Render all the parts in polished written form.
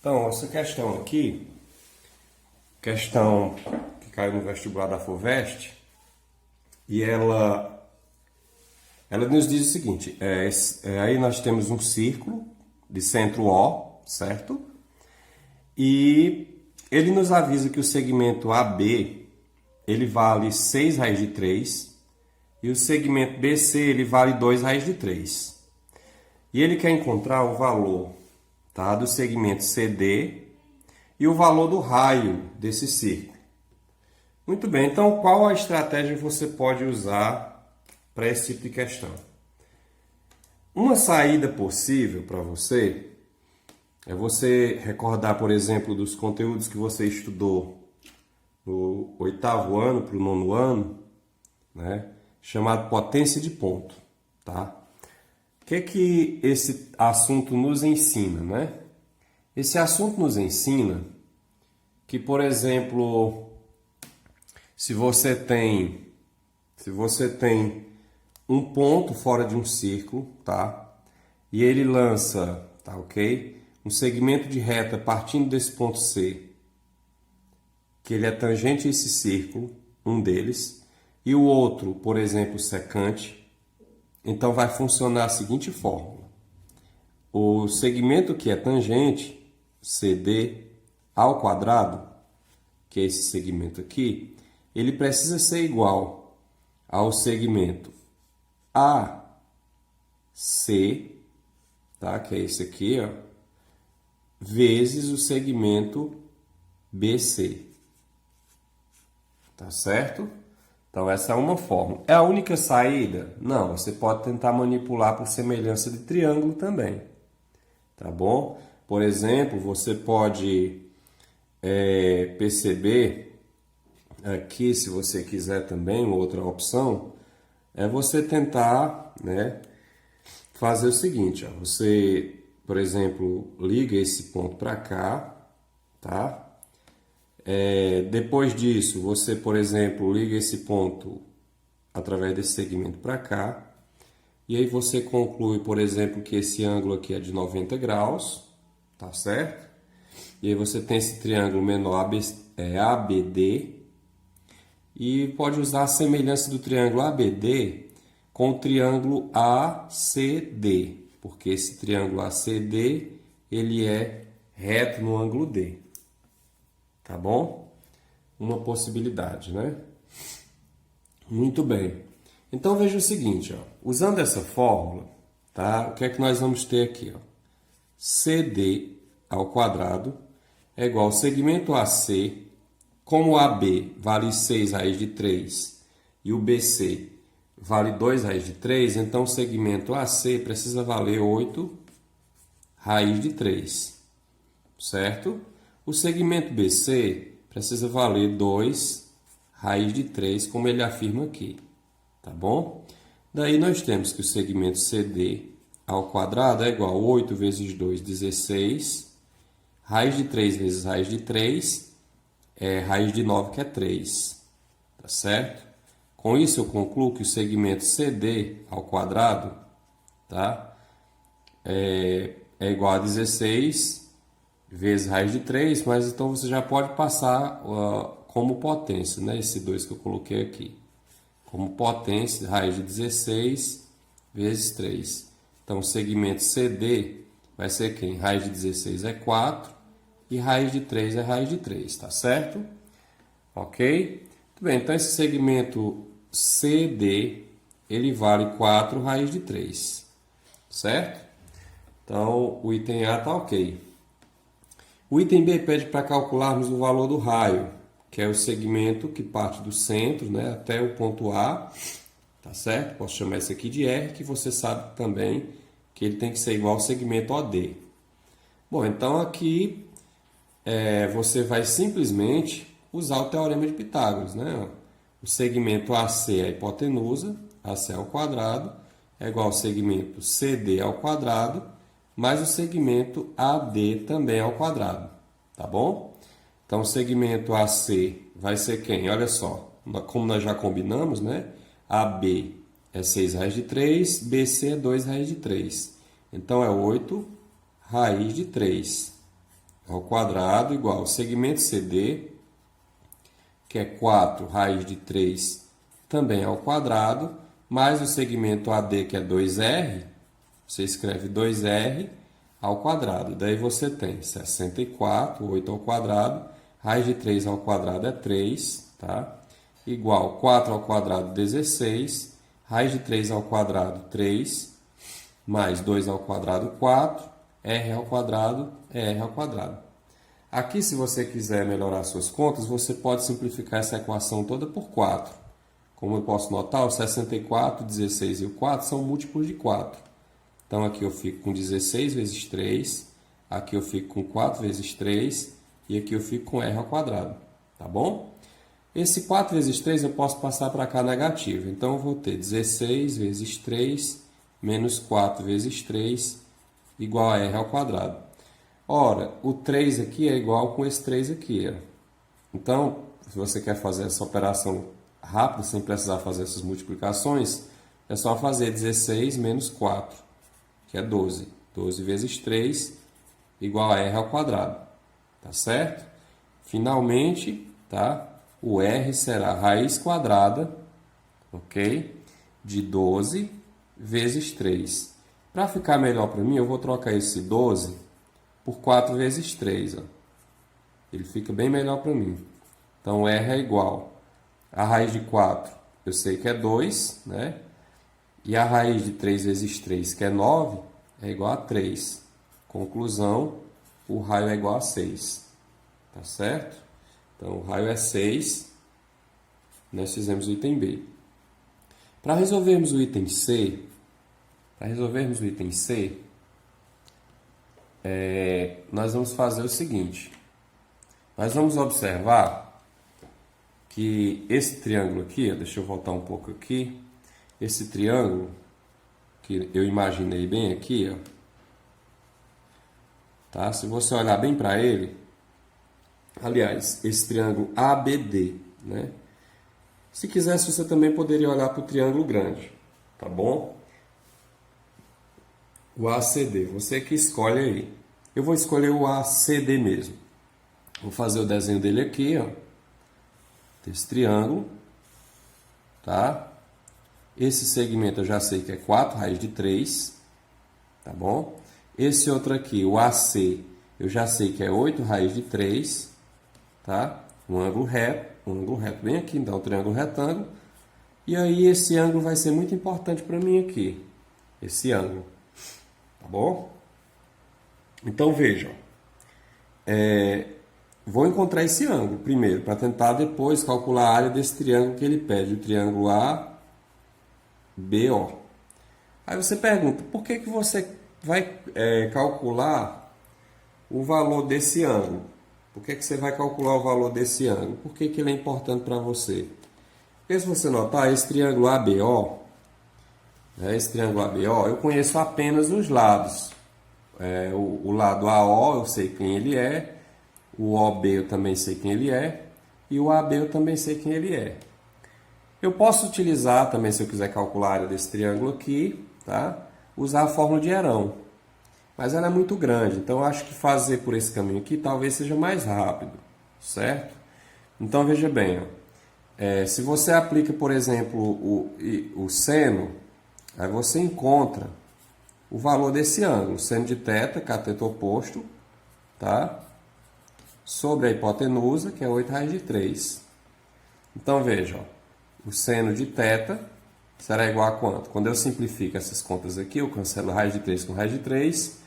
Então, essa questão aqui, questão que caiu no vestibular da FUVEST, e ela nos diz o seguinte, aí nós temos um círculo de centro O, certo? E ele nos avisa que o segmento AB, ele vale 6 raiz de 3, e o segmento BC, ele vale 2 raiz de 3. E ele quer encontrar o valor, tá, do segmento CD e o valor do raio desse círculo. Muito bem, então qual a estratégia você pode usar para esse tipo de questão? Uma saída possível para você é você recordar, por exemplo, dos conteúdos que você estudou no 8º ano para o 9º ano, né, chamado potência de ponto, tá? O que esse assunto nos ensina, né? Esse assunto nos ensina que, por exemplo, se você tem um ponto fora de um círculo, tá? E ele lança, tá, ok? Um segmento de reta partindo desse ponto C, que ele é tangente a esse círculo, um deles, e o outro, por exemplo, secante. Então vai funcionar a seguinte fórmula. O segmento que é tangente, CD, ao quadrado, que é esse segmento aqui, ele precisa ser igual ao segmento AC, tá? Que é esse aqui, ó, vezes o segmento BC. Tá certo? Então essa é uma fórmula. É a única saída? Não, você pode tentar manipular por semelhança de triângulo também. Tá bom? Por exemplo, você pode perceber aqui, se você quiser também, outra opção, é você tentar, né, fazer o seguinte, ó, você, por exemplo, liga esse ponto para cá, tá? Depois disso, você, por exemplo, liga esse ponto através desse segmento para cá, e aí você conclui, por exemplo, que esse ângulo aqui é de 90 graus, tá certo? E aí você tem esse triângulo menor ABD, e pode usar a semelhança do triângulo ABD com o triângulo ACD, porque esse triângulo ACD, ele é reto no ângulo D. Tá bom? Uma possibilidade, né? Muito bem. Então veja o seguinte, ó, usando essa fórmula, tá? O que é que nós vamos ter aqui, ó? CD ao quadrado é igual ao segmento AC, como o AB vale 6 raiz de 3 e o BC vale 2 raiz de 3, então o segmento AC precisa valer 8 raiz de 3, certo? O segmento BC precisa valer 2 raiz de 3, como ele afirma aqui, tá bom? Daí nós temos que o segmento CD ao quadrado é igual a 8 vezes 2, 16, raiz de 3 vezes raiz de 3, raiz de 9, que é 3, tá certo? Com isso eu concluo que o segmento CD ao quadrado, tá, é igual a 16 vezes raiz de 3, mas então você já pode passar como potência, né? Esse 2 que eu coloquei aqui. Como potência, raiz de 16 vezes 3. Então, o segmento CD vai ser quem? Raiz de 16 é 4 e raiz de 3 é raiz de 3, tá certo? Ok? Muito bem, então esse segmento CD, ele vale 4 raiz de 3, certo? Então, o item A está ok. O item B pede para calcularmos o valor do raio, que é o segmento que parte do centro, né, até o ponto A, tá certo? Posso chamar esse aqui de R, que você sabe também que ele tem que ser igual ao segmento OD. Bom, então aqui você vai simplesmente usar o teorema de Pitágoras, né? O segmento AC é a hipotenusa, AC ao quadrado, é igual ao segmento CD ao quadrado, mais o segmento AD também ao quadrado, tá bom? Então, o segmento AC vai ser quem? Olha só, como nós já combinamos, né? AB é 6 raiz de 3, BC é 2 raiz de 3. Então, é 8 raiz de 3. ao quadrado igual segmento CD, que é 4 raiz de 3 também ao quadrado, mais o segmento AD, que é 2R, você escreve 2R ao quadrado. Daí você tem 64, 8 ao quadrado, raiz de 3 ao quadrado é 3, tá? Igual 4 ao quadrado, 16, raiz de 3 ao quadrado, 3, mais 2 ao quadrado, 4, R ao quadrado é R ao quadrado. Aqui, se você quiser melhorar suas contas, você pode simplificar essa equação toda por 4. Como eu posso notar, o 64, 16 e o 4 são múltiplos de 4. Então, aqui eu fico com 16 vezes 3, aqui eu fico com 4 vezes 3 e aqui eu fico com R ao quadrado, tá bom? Esse 4 vezes 3 eu posso passar para cá negativo. Então, eu vou ter 16 vezes 3 menos 4 vezes 3 igual a R ao quadrado. Ora, o 3 aqui é igual com esse 3 aqui. Ó. Então, se você quer fazer essa operação rápida, sem precisar fazer essas multiplicações, é só fazer 16 menos 4, que é 12. 12 vezes 3 igual a R ao quadrado. Tá certo? Finalmente, tá? O R será raiz quadrada, ok? De 12 vezes 3. Para ficar melhor para mim, eu vou trocar esse 12 por 4 vezes 3. Ó. Ele fica bem melhor para mim. Então, R é igual a raiz de 4, eu sei que é 2, né? E a raiz de 3 vezes 3, que é 9, é igual a 3. Conclusão, o raio é igual a 6. Tá certo? Então, o raio é 6. Nós fizemos o item B. Para resolvermos o item C, nós vamos fazer o seguinte. Nós vamos observar que esse triângulo aqui, deixa eu voltar um pouco aqui, esse triângulo, que eu imaginei bem aqui, ó, tá? Se você olhar bem para ele, aliás, esse triângulo ABD, né? Se quisesse, você também poderia olhar para o triângulo grande, tá bom? O ACD, você que escolhe aí. Eu vou escolher o ACD mesmo. Vou fazer o desenho dele aqui, ó. Desse triângulo, tá? Esse segmento eu já sei que é 4 raiz de 3, tá bom? Esse outro aqui, o AC, eu já sei que é 8 raiz de 3, tá? Um ângulo reto bem aqui, então um triângulo retângulo. E aí esse ângulo vai ser muito importante para mim aqui, esse ângulo, tá bom? Então vejam, vou encontrar esse ângulo primeiro, para tentar depois calcular a área desse triângulo que ele pede, o triângulo ABO. Aí você pergunta, por que você vai calcular o valor desse ângulo? Por que você vai calcular o valor desse ângulo? Por que ele é importante para você? Porque se você notar, esse triângulo ABO, eu conheço apenas os lados. O lado AO eu sei quem ele é, o OB eu também sei quem ele é, e o AB eu também sei quem ele é. Eu posso utilizar também, se eu quiser calcular a área desse triângulo aqui, tá? Usar a fórmula de Herão. Mas ela é muito grande, então eu acho que fazer por esse caminho aqui talvez seja mais rápido, certo? Então veja bem, ó, se você aplica, por exemplo, o seno, aí você encontra o valor desse ângulo, seno de θ, cateto oposto, tá? Sobre a hipotenusa, que é 8 raiz de 3. Então veja, ó, o seno de θ será igual a quanto? Quando eu simplifico essas contas aqui, eu cancelo raiz de 3 com raiz de 3.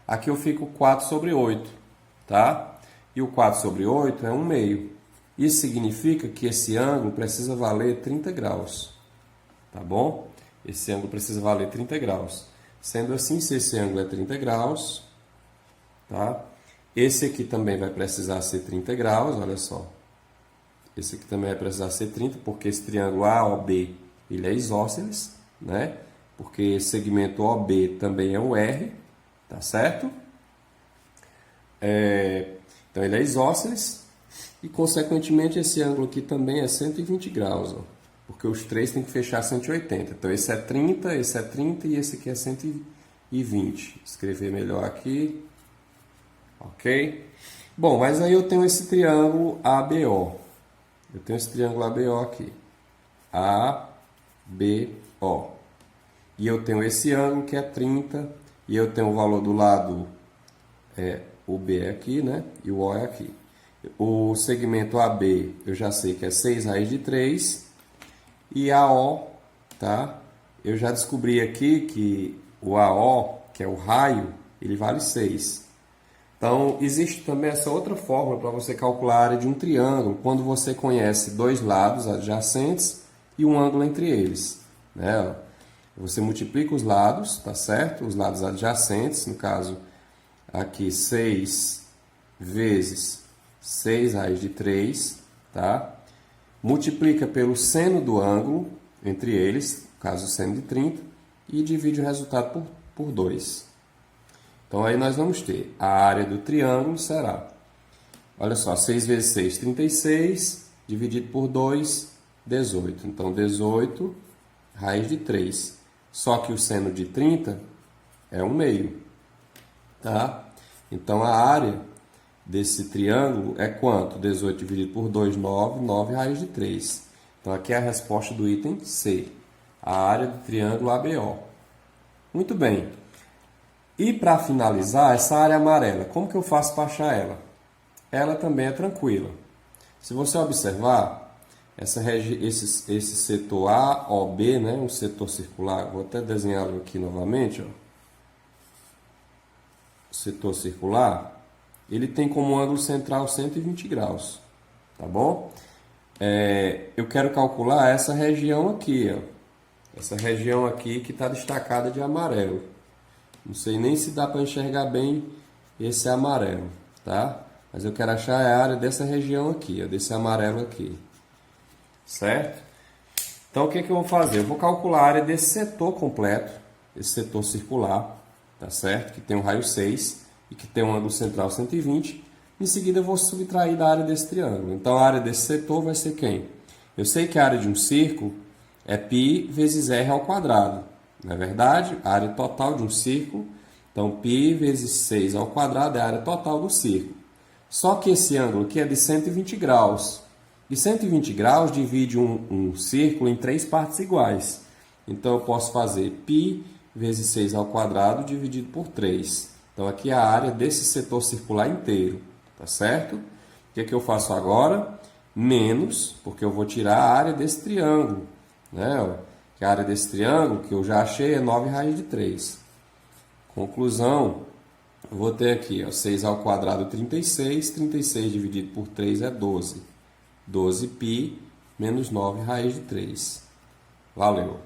Aqui eu fico 4 sobre 8, tá? E o 4 sobre 8 é 1/2. Isso significa que esse ângulo precisa valer 30 graus, tá bom? Esse ângulo precisa valer 30 graus. Sendo assim, se esse ângulo é 30 graus, tá? Esse aqui também vai precisar ser 30 graus, olha só. Esse aqui também vai precisar ser 30, porque esse triângulo AOB, ele é isósceles, né? Porque esse segmento OB também é o R, tá certo? Então, ele é isósceles e, consequentemente, esse ângulo aqui também é 120 graus, ó, porque os três têm que fechar 180. Então, esse é 30 e esse aqui é 120. Escrever melhor aqui. Ok? ok? Bom, mas aí eu tenho esse triângulo ABO. Eu tenho esse triângulo ABO aqui. ABO. E eu tenho esse ângulo que é 30. E eu tenho o valor do lado, o B é aqui, né? E o O é aqui. O segmento AB, eu já sei que é 6 raiz de 3. E AO, tá? Eu já descobri aqui que o AO, que é o raio, ele vale 6. Então, existe também essa outra fórmula para você calcular a área de um triângulo, quando você conhece dois lados adjacentes e um ângulo entre eles, né? Você multiplica os lados, tá certo? Os lados adjacentes, no caso, aqui 6 vezes 6 raiz de 3, tá? Multiplica pelo seno do ângulo entre eles, no caso, o seno de 30, e divide o resultado por 2. Então, aí nós vamos ter a área do triângulo será, olha só, 6 vezes 6, 36, dividido por 2, 18. Então, 18 raiz de 3. Só que o seno de 30 é 1/2, tá? Então, a área desse triângulo é quanto? 18 dividido por 2, 9, 9 raiz de 3. Então, aqui é a resposta do item C, a área do triângulo ABO. Muito bem. E para finalizar, essa área amarela, como que eu faço para achar ela? Ela também é tranquila. Se você observar, esse setor AOB, né, um setor circular, vou até desenhá-lo aqui novamente, ó. O setor circular, ele tem como ângulo central 120 graus, tá bom? Eu quero calcular essa região aqui, ó. Essa região aqui que está destacada de amarelo. Não sei nem se dá para enxergar bem esse amarelo, tá? Mas eu quero achar a área dessa região aqui, ó, desse amarelo aqui. Certo? Então, o que que eu vou fazer? Eu vou calcular a área desse setor completo, esse setor circular, tá certo? Que tem um raio 6 e que tem um ângulo central 120. Em seguida, eu vou subtrair da área desse triângulo. Então, a área desse setor vai ser quem? Eu sei que a área de um círculo é π vezes r ao quadrado. Não é verdade? A área total de um círculo. Então, π vezes 6 ao quadrado é a área total do círculo. Só que esse ângulo aqui é de 120 graus. E 120 graus divide um círculo em 3 partes iguais. Então, eu posso fazer π vezes 6 ao quadrado dividido por 3. Então, aqui é a área desse setor circular inteiro. Tá certo? O que é que eu faço agora? Menos, porque eu vou tirar a área desse triângulo, né? Que a área desse triângulo, que eu já achei, é 9 raiz de 3. Conclusão, eu vou ter aqui, ó, 6 ao quadrado, 36. 36 dividido por 3 é 12. 12π menos 9 raiz de 3. Valeu!